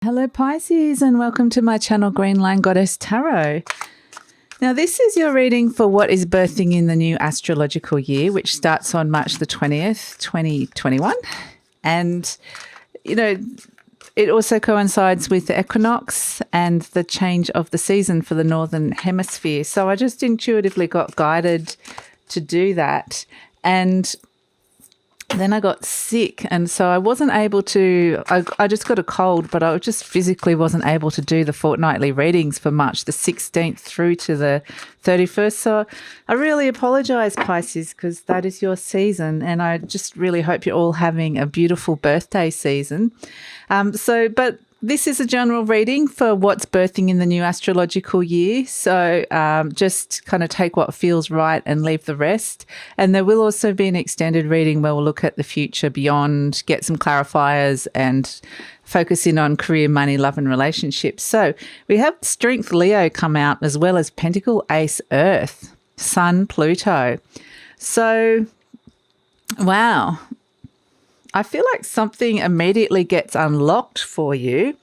Hello Pisces, and welcome to my channel GreenLion Goddess Tarot. Now this is your reading for what is birthing in the new astrological year, which starts on March the 20th, 2021. And, you know, it also coincides with the equinox and the change of the season for the Northern Hemisphere. So I just intuitively got guided to do that. And then I got sick, and so I wasn't able to, I just got a cold, but I just physically wasn't able to do the fortnightly readings for March the 16th through to the 31st. So I really apologise, Pisces, because that is your season, and I just really hope you're all having a beautiful birthday season. But this is a general reading for what's birthing in the new astrological year. So just kind of take what feels right and leave the rest. And there will also be an extended reading where we'll look at the future beyond, get some clarifiers and focus in on career, money, love and relationships. So we have Strength Leo come out, as well as Pentacle Ace Earth, Sun Pluto. So, wow. I feel like something immediately gets unlocked for you.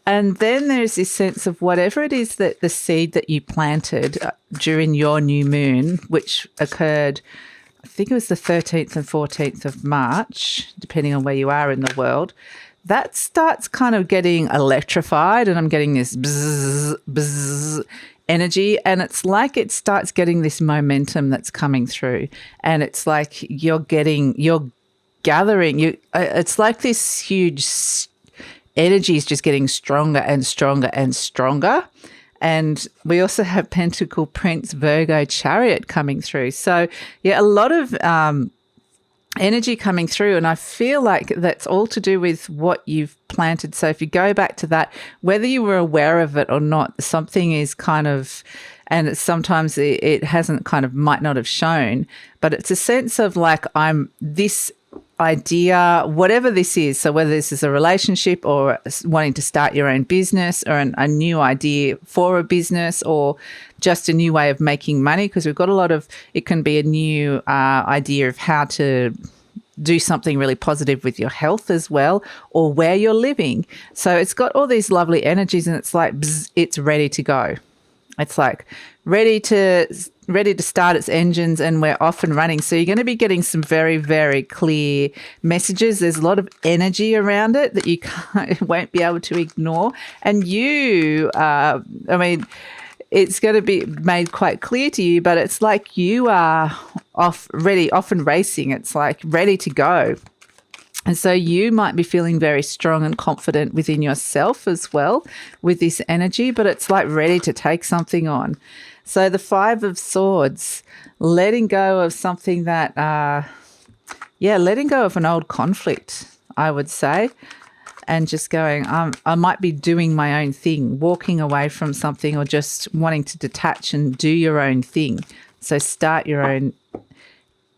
And then there's this sense of whatever it is that the seed that you planted during your new moon, which occurred, I think it was the 13th and 14th of March, depending on where you are in the world, that starts kind of getting electrified, and I'm getting this bzzz, bzzz energy, and it's like it starts getting this momentum that's coming through, and it's like you're gathering, it's like this huge energy is just getting stronger and stronger and stronger. And we also have Pentacle Prince Virgo Chariot coming through. So yeah, a lot of energy coming through, and I feel like that's all to do with what you've planted. So if you go back to that, whether you were aware of it or not, something is kind of, and sometimes it hasn't kind of, might not have shown, but it's a sense of like, I'm this idea, whatever this is. So whether this is a relationship or wanting to start your own business, or a new idea for a business, or just a new way of making money, because we've got a lot of, it can be a new idea of how to do something really positive with your health as well, or where you're living. So it's got all these lovely energies, and it's like, bzz, it's ready to go. It's like ready to start its engines, and we're off and running. So you're going to be getting some very, very clear messages. There's a lot of energy around it that you won't be able to ignore. And you, it's going to be made quite clear to you, but it's like you are off and racing. It's like ready to go. And so you might be feeling very strong and confident within yourself as well with this energy, but it's like ready to take something on. So the Five of Swords, letting go of something that, letting go of an old conflict, I would say, and just going, I might be doing my own thing, walking away from something, or just wanting to detach and do your own thing. So start your own,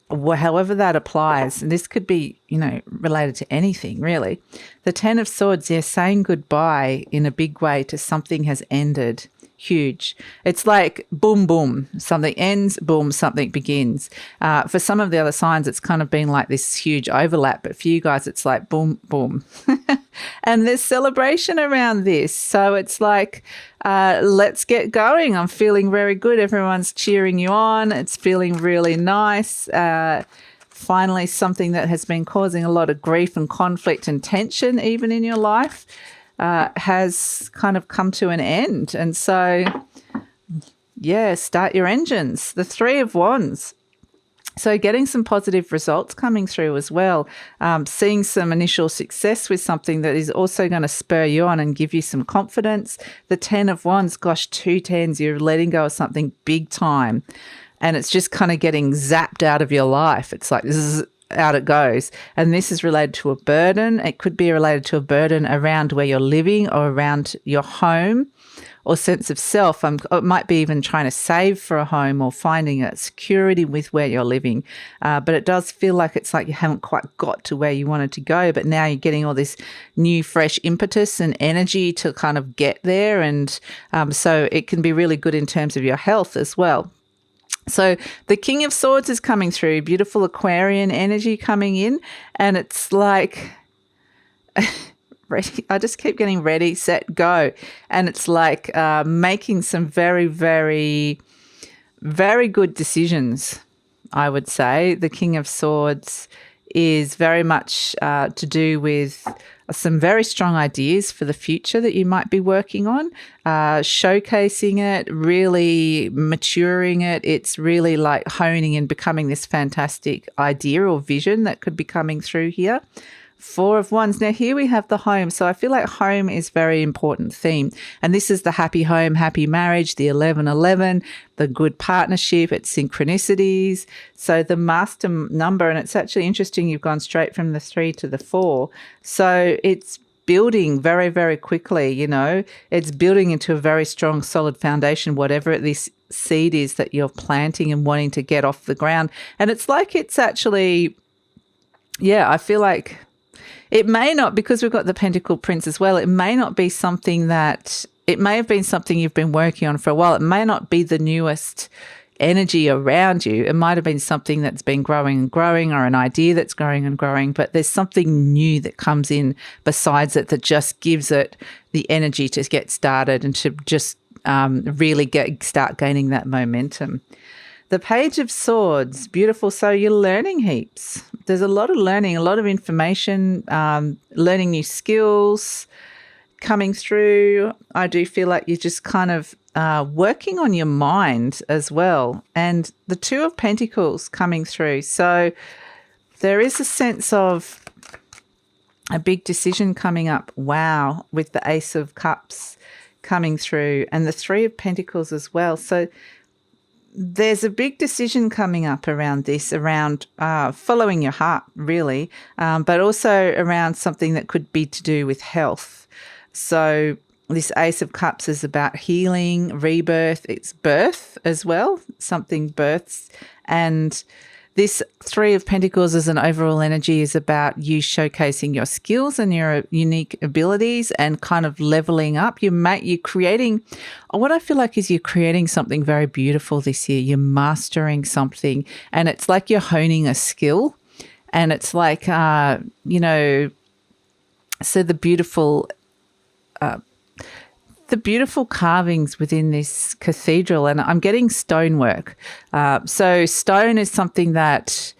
however that applies. And this could be, related to anything really. The Ten of Swords, saying goodbye in a big way to something has ended. Huge. It's like boom, boom, something ends, boom, something begins. For some of the other signs, it's kind of been like this huge overlap, but for you guys, it's like boom, boom. And there's celebration around this. So it's like, let's get going. I'm feeling very good. Everyone's cheering you on. It's feeling really nice. Finally, something that has been causing a lot of grief and conflict and tension even in your life has kind of come to an end. And so, start your engines. The Three of Wands. So getting some positive results coming through as well, seeing some initial success with something that is also going to spur you on and give you some confidence. The Ten of Wands, gosh, 2 tens, you're letting go of something big time, and it's just kind of getting zapped out of your life. It's like, out it goes. And this is related to a burden. It could be related to a burden around where you're living, or around your home or sense of self. It might be even trying to save for a home, or finding a security with where you're living. But it does feel like it's like you haven't quite got to where you wanted to go, but now you're getting all this new fresh impetus and energy to kind of get there. And so it can be really good in terms of your health as well. So the King of Swords is coming through, beautiful Aquarian energy coming in, and it's like ready. I just keep getting ready, set, go. And it's like making some very, very, very good decisions, I would say. The King of Swords is very much to do with some very strong ideas for the future that you might be working on, showcasing it, really maturing it. It's really like honing and becoming this fantastic idea or vision that could be coming through here. Four of Wands. Now here we have the home. So I feel like home is very important theme. And this is the happy home, happy marriage, the 1111, the good partnership, it's synchronicities. So the master number, and it's actually interesting you've gone straight from the 3 to the 4. So it's building very, very quickly, you know. It's building into a very strong, solid foundation, whatever this seed is that you're planting and wanting to get off the ground. And it's like it's actually, yeah, I feel like it may not, because we've got the Pentacle Prince as well, it may not be something that, it may have been something you've been working on for a while. It may not be the newest energy around you. It might have been something that's been growing and growing, or an idea that's growing and growing, but there's something new that comes in besides it that just gives it the energy to get started and to just really start gaining that momentum. The Page of Swords, beautiful. So you're learning heaps. There's a lot of learning, a lot of information, learning new skills coming through. I do feel like you're just kind of working on your mind as well. And the Two of Pentacles coming through. So there is a sense of a big decision coming up. Wow, with the Ace of Cups coming through and the Three of Pentacles as well. So there's a big decision coming up around this, around following your heart, really, but also around something that could be to do with health. So this Ace of Cups is about healing, rebirth. It's birth as well, something births. And this Three of Pentacles as an overall energy is about you showcasing your skills and your unique abilities and kind of leveling up. You're creating, what I feel like is you're creating something very beautiful this year. You're mastering something, and it's like you're honing a skill, and it's like, you know, so the beautiful carvings within this cathedral, and I'm getting stonework. So stone is something that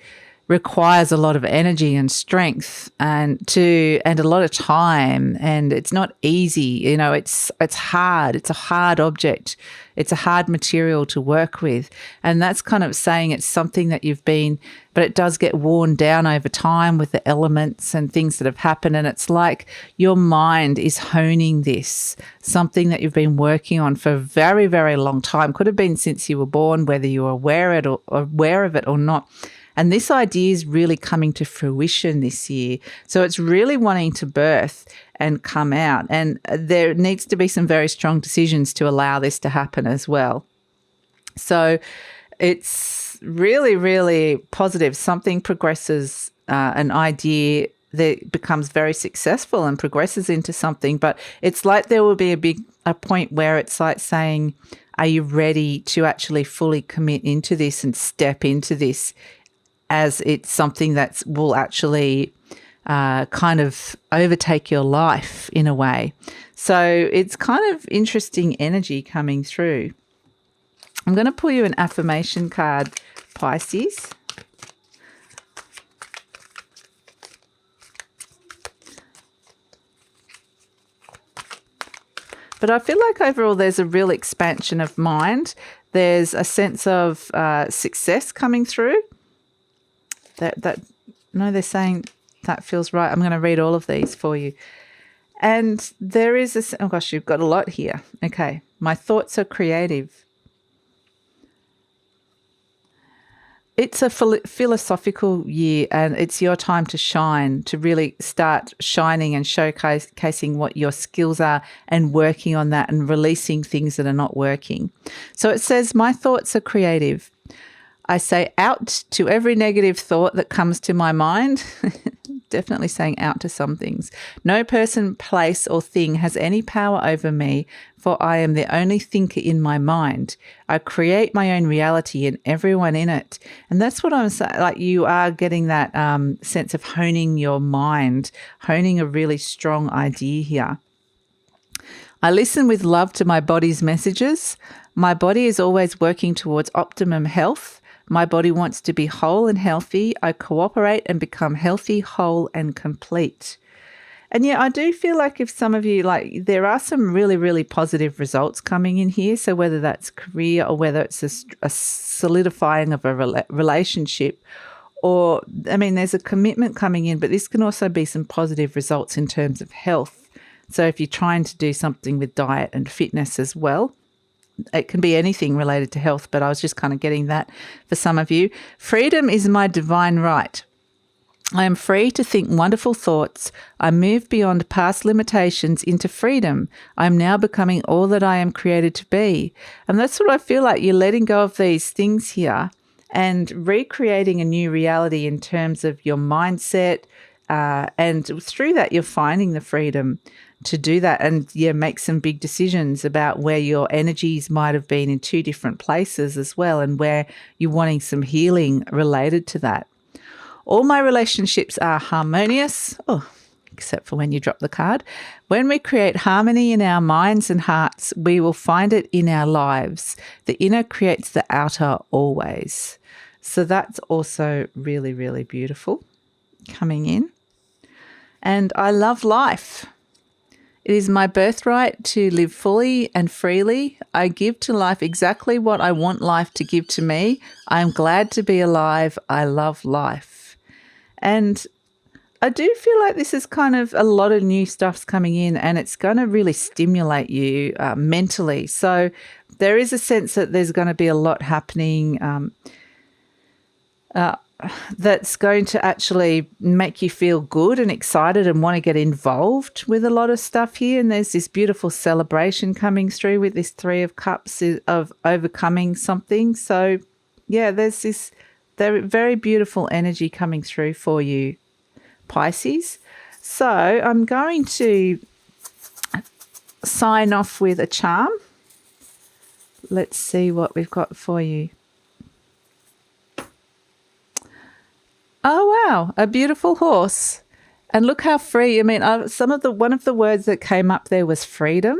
requires a lot of energy and strength and a lot of time, and it's not easy. You know, it's hard. It's a hard object. It's a hard material to work with, and that's kind of saying it's something that you've been, but it does get worn down over time with the elements and things that have happened. And it's like your mind is honing this, something that you've been working on for a very, very long time. Could have been since you were born, whether you were aware of it or not. And this idea is really coming to fruition this year. So it's really wanting to birth and come out. And there needs to be some very strong decisions to allow this to happen as well. So it's really, really positive. Something progresses, an idea that becomes very successful and progresses into something. But it's like there will be a point where it's like saying, are you ready to actually fully commit into this and step into this, as it's something that will actually kind of overtake your life in a way. So it's kind of interesting energy coming through. I'm going to pull you an affirmation card, Pisces. But I feel like overall there's a real expansion of mind. There's a sense of success coming through. No, they're saying that feels right. I'm going to read all of these for you. And there is oh gosh, you've got a lot here. Okay. My thoughts are creative. It's a philosophical year, and it's your time to shine, to really start shining and showcasing what your skills are and working on that and releasing things that are not working. So it says, my thoughts are creative. I say out to every negative thought that comes to my mind. definitely saying out to some things. No person, place or thing has any power over me, for I am the only thinker in my mind. I create my own reality and everyone in it. And that's what I'm saying. Like, you are getting that sense of honing your mind, honing a really strong idea here. I listen with love to my body's messages. My body is always working towards optimum health. My body wants to be whole and healthy. I cooperate and become healthy, whole and complete. And yeah, I do feel like if some of you, like, there are some really, really positive results coming in here. So whether that's career or whether it's a solidifying of a relationship, or, I mean, there's a commitment coming in, but this can also be some positive results in terms of health. So if you're trying to do something with diet and fitness as well, it can be anything related to health, but I was just kind of getting that for some of you. Freedom is my divine right. I am free to think wonderful thoughts. I move beyond past limitations into freedom. I am now becoming all that I am created to be. And that's what I feel like. You're letting go of these things here and recreating a new reality in terms of your mindset. And through that, you're finding the freedom to do that and, yeah, make some big decisions about where your energies might have been in two different places as well, and where you're wanting some healing related to that. All my relationships are harmonious, except for when you drop the card. When we create harmony in our minds and hearts, we will find it in our lives. The inner creates the outer always. So that's also really, really beautiful coming in. And I love life. It is my birthright to live fully and freely. I give to life exactly what I want life to give to me. I am glad to be alive. I love life. And I do feel like this is kind of a lot of new stuff's coming in, and it's going to really stimulate you mentally. So there is a sense that there's going to be a lot happening that's going to actually make you feel good and excited and want to get involved with a lot of stuff here. And there's this beautiful celebration coming through with this Three of Cups of overcoming something. So, yeah, there's this very beautiful energy coming through for you, Pisces. So I'm going to sign off with a charm. Let's see what we've got for you. Oh, wow, a beautiful horse. And look how free. I mean, one of the words that came up there was freedom.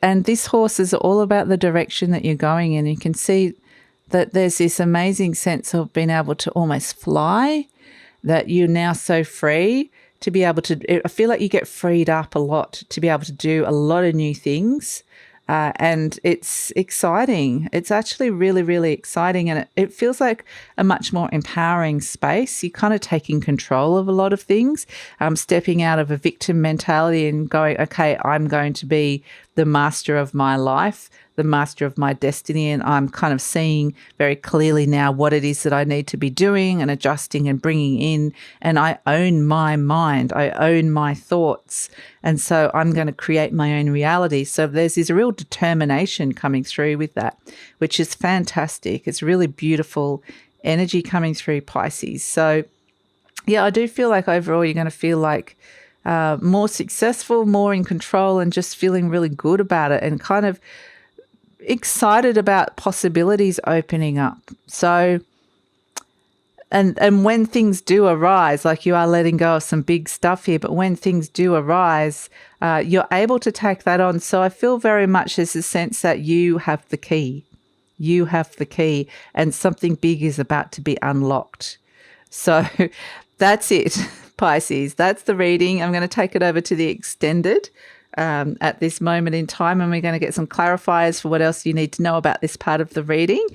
And this horse is all about the direction that you're going in. You can see that there's this amazing sense of being able to almost fly, that you're now so free to be able to, I feel like you get freed up a lot to be able to do a lot of new things. And it's exciting. It's actually really, really exciting. And it feels like a much more empowering space. You're kind of taking control of a lot of things, stepping out of a victim mentality and going, okay, I'm going to be the master of my life, the master of my destiny. And I'm kind of seeing very clearly now what it is that I need to be doing and adjusting and bringing in. And I own my mind. I own my thoughts. And so I'm going to create my own reality. So there's this real determination coming through with that, which is fantastic. It's really beautiful energy coming through, Pisces. So, yeah, I do feel like overall you're going to feel like more successful, more in control, and just feeling really good about it and kind of excited about possibilities opening up. So, and when things do arise, like you are letting go of some big stuff here, but when things do arise, you're able to take that on. So I feel very much there's a sense that you have the key. You have the key, and something big is about to be unlocked. So that's it, Pisces. That's the reading. I'm going to take it over to the extended at this moment in time, and we're going to get some clarifiers for what else you need to know about this part of the reading.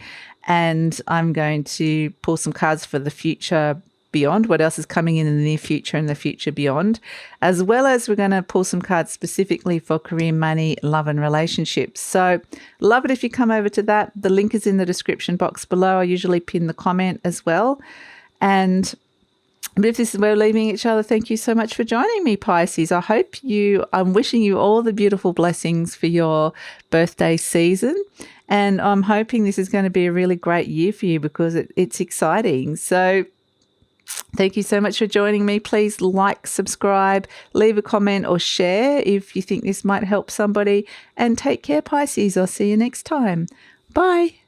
And I'm going to pull some cards for the future beyond, what else is coming in the near future and the future beyond, as well as we're going to pull some cards specifically for career, money, love and relationships. So love it if you come over to that. The link is in the description box below. I usually pin the comment as well. And if this is where we're leaving each other, thank you so much for joining me, Pisces. I'm wishing you all the beautiful blessings for your birthday season. And I'm hoping this is going to be a really great year for you because it's exciting. So Thank you so much for joining me. Please like, subscribe, leave a comment or share if you think this might help somebody. And take care, Pisces. I'll see you next time. Bye.